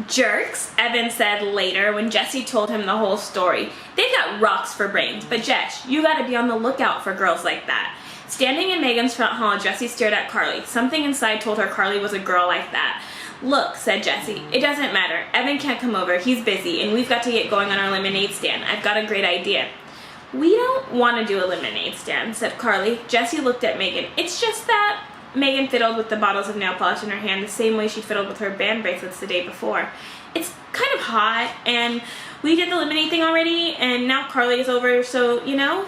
Jerks, Evan said later when Jesse told him the whole story. They've got rocks for brains, but Jess, you gotta be on the lookout for girls like that. Standing in Megan's front hall, Jesse stared at Carly. Something inside told her Carly was a girl like that. Look, said Jesse, it doesn't matter. Evan can't come over, he's busy, and we've got to get going on our lemonade stand. I've got a great idea. We don't want to do a lemonade stand, said Carly. Jesse looked at Megan. It's just that... Megan fiddled with the bottles of nail polish in her hand the same way she fiddled with her band bracelets the day before. It's kind of hot, and we did the lemonade thing already, and now Carly is over, so, you know.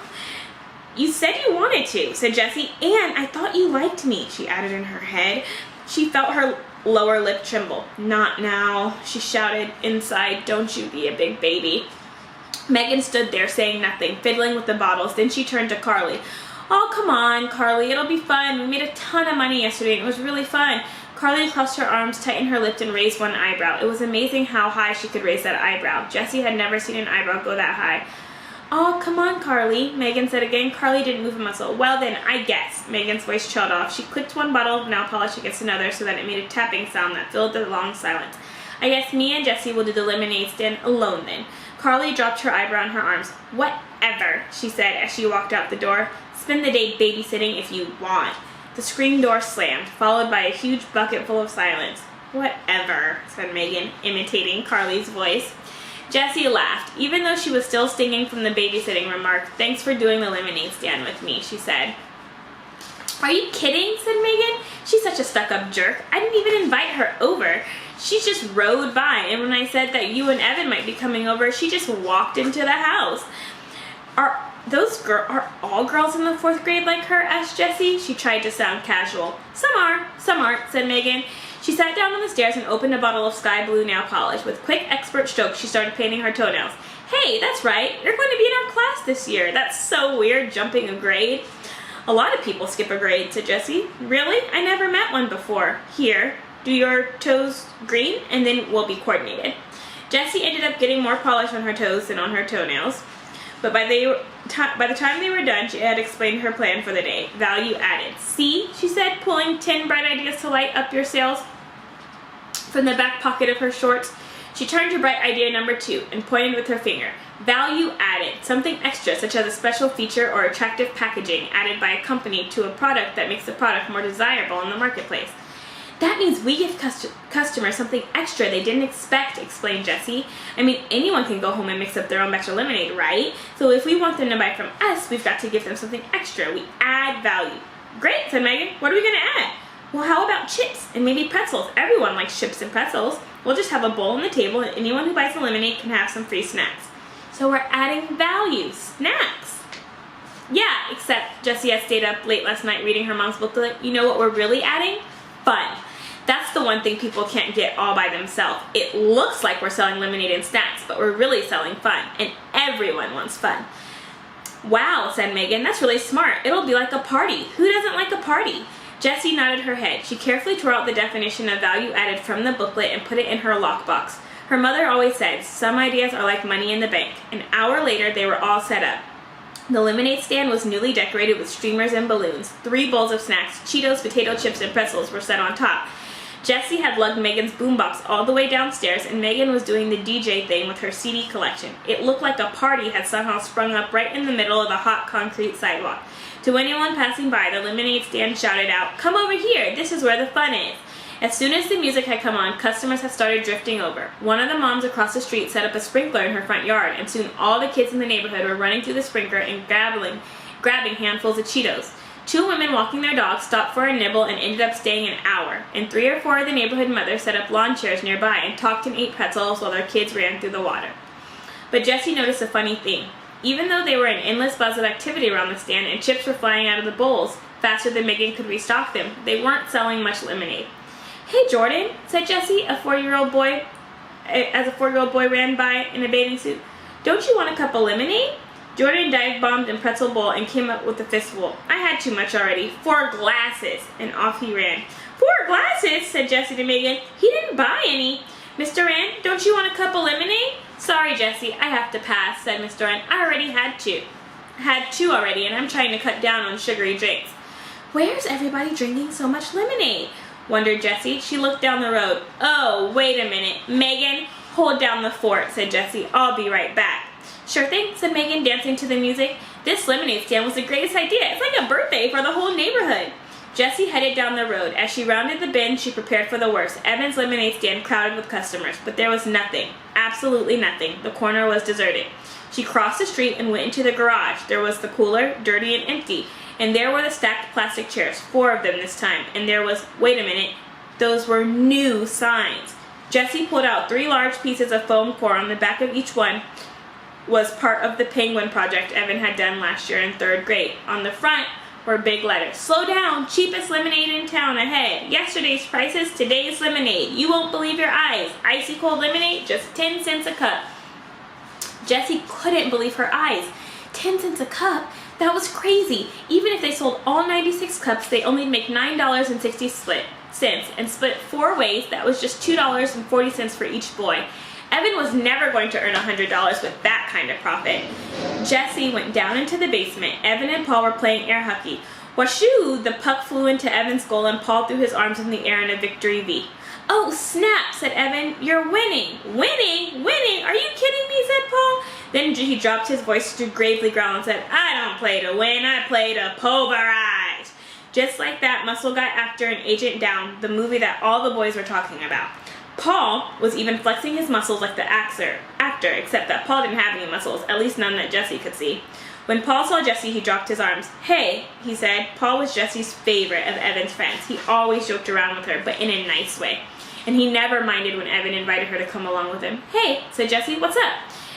You said you wanted to, said Jesse, and I thought you liked me, she added in her head. She felt her lower lip tremble. Not now, she shouted inside, don't you be a big baby. Megan stood there saying nothing, fiddling with the bottles. Then she turned to Carly. Oh, come on, Carly, it'll be fun. We made a ton of money yesterday, and it was really fun. Carly crossed her arms, tightened her lip, and raised one eyebrow. It was amazing how high she could raise that eyebrow. Jesse had never seen an eyebrow go that high. Oh, come on, Carly, Megan said again. Carly didn't move a muscle. Well then, I guess. Megan's voice trailed off. She clicked one bottle of nail polish against another so that it made a tapping sound that filled the long silence. I guess me and Jesse will do the lemonade stand alone then. Carly dropped her eyebrow in her arms. Whatever, she said as she walked out the door. Spend the day babysitting if you want. The screen door slammed, followed by a huge bucket full of silence. Whatever, said Megan, imitating Carly's voice. Jessie laughed, even though she was still stinging from the babysitting remark. Thanks for doing the lemonade stand with me, she said. Are you kidding, said Megan. She's such a stuck-up jerk. I didn't even invite her over. She just rode by, and when I said that you and Evan might be coming over, she just walked into the house. Are all girls in the 4th grade like her? Asked Jessie. She tried to sound casual. Some aren't, said Megan. She sat down on the stairs and opened a bottle of sky blue nail polish. With quick, expert strokes, she started painting her toenails. Hey, that's right. You're going to be in our class this year. That's so weird, jumping a grade. A lot of people skip a grade, said Jessie. Really? I never met one before. Here, do your toes green, and then we'll be coordinated. Jessie ended up getting more polish on her toes than on her toenails. But by the time they were done, she had explained her plan for the day. Value added. See, she said, pulling 10 bright ideas to light up your sails from the back pocket of her shorts. She turned to bright idea number 2 and pointed with her finger. Value added. Something extra, such as a special feature or attractive packaging added by a company to a product that makes the product more desirable in the marketplace. That means we give customers something extra they didn't expect, explained Jessie. I mean, anyone can go home and mix up their own batch of lemonade, right? So if we want them to buy from us, we've got to give them something extra. We add value. Great, said Megan. What are we going to add? Well, how about chips and maybe pretzels? Everyone likes chips and pretzels. We'll just have a bowl on the table, and anyone who buys the lemonade can have some free snacks. So we're adding value. Snacks. Yeah, except Jessie had stayed up late last night reading her mom's booklet. You know what we're really adding? Fun. That's the one thing people can't get all by themselves. It looks like we're selling lemonade and snacks, but we're really selling fun, and everyone wants fun. Wow, said Megan, that's really smart. It'll be like a party. Who doesn't like a party? Jessie nodded her head. She carefully tore out the definition of value added from the booklet and put it in her lockbox. Her mother always said, some ideas are like money in the bank. An hour later, they were all set up. The lemonade stand was newly decorated with streamers and balloons. 3 bowls of snacks, Cheetos, potato chips, and pretzels were set on top. Jessie had lugged Megan's boombox all the way downstairs, and Megan was doing the DJ thing with her CD collection. It looked like a party had somehow sprung up right in the middle of the hot concrete sidewalk. To anyone passing by, the lemonade stand shouted out, "Come over here, this is where the fun is." As soon as the music had come on, customers had started drifting over. One of the moms across the street set up a sprinkler in her front yard, and soon all the kids in the neighborhood were running through the sprinkler and grabbing handfuls of Cheetos. 2 women walking their dogs stopped for a nibble and ended up staying an hour, and 3 or 4 of the neighborhood mothers set up lawn chairs nearby and talked and ate pretzels while their kids ran through the water. But Jessie noticed a funny thing. Even though there were an endless buzz of activity around the stand and chips were flying out of the bowls faster than Megan could restock them, they weren't selling much lemonade. "Hey, Jordan," said Jessie, as a 4-year-old boy ran by in a bathing suit. "Don't you want a cup of lemonade?" Jordan dive-bombed in pretzel bowl and came up with a fistful. "I had too much already. 4 glasses." And off he ran. "4 glasses?" said Jessie to Megan. "He didn't buy any." "Mr. Rand, don't you want a cup of lemonade?" "Sorry, Jessie, I have to pass," said Mr. Rand. "I already had 2. Had 2 already, and I'm trying to cut down on sugary drinks." "Where's everybody drinking so much lemonade?" wondered Jessie. She looked down the road. Oh, wait a minute. Megan, hold down the fort, said Jessie. I'll be right back. Sure thing, said Megan, dancing to the music. This lemonade stand was the greatest idea. It's like a birthday for the whole neighborhood. Jessie headed down the road. As she rounded the bend, she prepared for the worst. Evan's lemonade stand crowded with customers, but there was nothing. Absolutely nothing. The corner was deserted. She crossed the street and went into the garage. There was the cooler, dirty and empty, and there were the stacked plastic chairs, 4 of them this time, and there was, wait a minute, those were new signs. Jessie pulled out 3 large pieces of foam core. On the back of each one was part of the penguin project Evan had done last year in 3rd grade. On the front were big letters. Slow down, cheapest lemonade in town ahead. Yesterday's prices, today's lemonade. You won't believe your eyes. Icy cold lemonade, just 10 cents a cup. Jessie couldn't believe her eyes. 10 cents a cup? That was crazy. Even if they sold all 96 cups, they only make $9.60 and split 4 ways. That was just $2.40 for each boy. Evan was never going to earn $100 with that kind of profit. Jessie went down into the basement. Evan and Paul were playing air hockey. Washoo! The puck flew into Evan's goal and Paul threw his arms in the air in a victory V. Oh, snap, said Evan. You're winning. Winning? Winning? Are you kidding me, said Paul. Then he dropped his voice to gravely growl and said, I don't play to win, I play to pulverize. Just like that, Muscle Guy actor and Agent Down, the movie that all the boys were talking about. Paul was even flexing his muscles like the actor, except that Paul didn't have any muscles, at least none that Jessie could see. When Paul saw Jessie, he dropped his arms. Hey, he said. Paul was Jessie's favorite of Evan's friends. He always joked around with her, but in a nice way. And he never minded when Evan invited her to come along with him. Hey, said Jessie, what's up?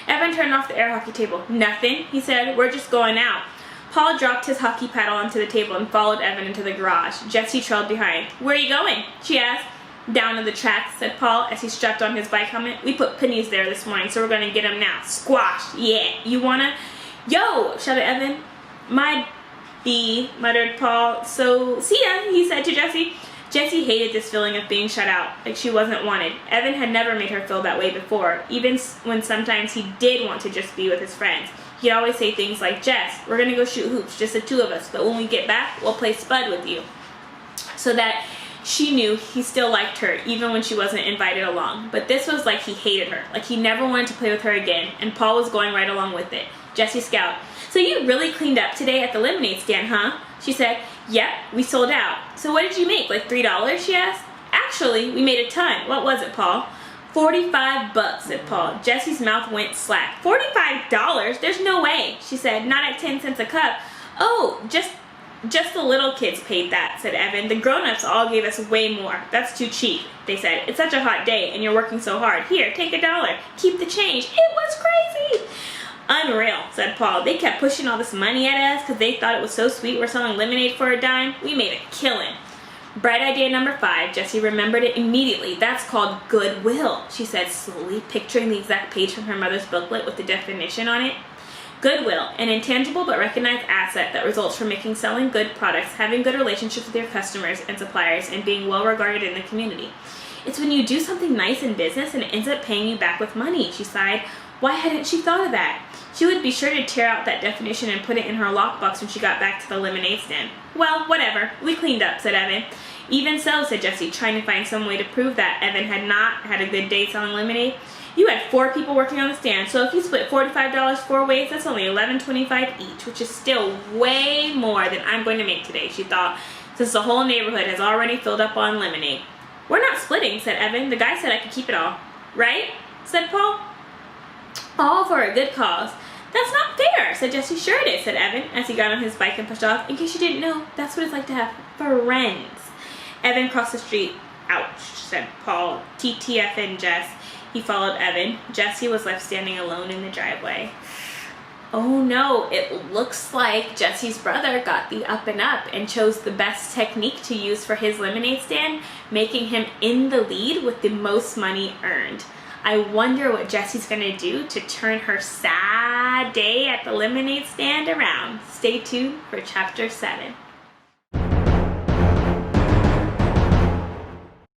Evan turned off the air hockey table. Nothing, he said. We're just going out. Paul dropped his hockey paddle onto the table and followed Evan into the garage. Jessie trailed behind. Where are you going? She asked. Down to the tracks, said Paul as he strapped on his bike helmet. We put pennies there this morning, so we're going to get them now. Squash. Yeah. You wanna? Yo, shouted Evan. My B, muttered Paul. So, see ya, he said to Jessie. Jessie hated this feeling of being shut out, like she wasn't wanted. Evan had never made her feel that way before, even when sometimes he did want to just be with his friends. He'd always say things like, Jess, we're going to go shoot hoops, just the 2 of us, but when we get back, we'll play Spud with you. So that she knew he still liked her, even when she wasn't invited along. But this was like he hated her, like he never wanted to play with her again, and Paul was going right along with it. Jessie scowled. So you really cleaned up today at the lemonade stand, huh? She said, yep, we sold out. So what did you make, like $3, she asked? Actually, we made a ton. What was it, Paul? $45, said Paul. Jessie's mouth went slack. $45? There's no way, she said. Not at 10 cents a cup. Oh, just the little kids paid that, said Evan. The grown-ups all gave us way more. That's too cheap, they said. It's such a hot day, and you're working so hard. Here, take $1. Keep the change. It was crazy. Unreal, said Paul. They kept pushing all this money at us because they thought it was so sweet we're selling lemonade for a dime. We made a killing. Bright idea number 5. Jessie remembered it immediately. That's called goodwill, she said slowly, picturing the exact page from her mother's booklet with the definition on it. Goodwill, an intangible but recognized asset that results from selling good products, having good relationships with your customers and suppliers, and being well regarded in the community. It's when you do something nice in business and it ends up paying you back with money, she sighed. Why hadn't she thought of that? She would be sure to tear out that definition and put it in her lockbox when she got back to the lemonade stand. Well, whatever. We cleaned up, said Evan. Even so, said Jessie, trying to find some way to prove that Evan had not had a good day selling lemonade. You had 4 people working on the stand, so if you split $45 4 ways, that's only $11.25 each, which is still way more than I'm going to make today, she thought, since the whole neighborhood has already filled up on lemonade. We're not splitting, said Evan. The guy said I could keep it all. Right? Said Paul. All for a good cause. That's not fair, said Jessie. Sure it is, said Evan, as he got on his bike and pushed off. In case you didn't know, that's what it's like to have friends. Evan crossed the street. Ouch, said Paul. TTFN, Jess. He followed Evan. Jessie was left standing alone in the driveway. Oh no, it looks like Jessie's brother got the up and up and chose the best technique to use for his lemonade stand, making him in the lead with the most money earned. I wonder what Jessie's gonna do to turn her sad day at the lemonade stand around. Stay tuned for Chapter 7.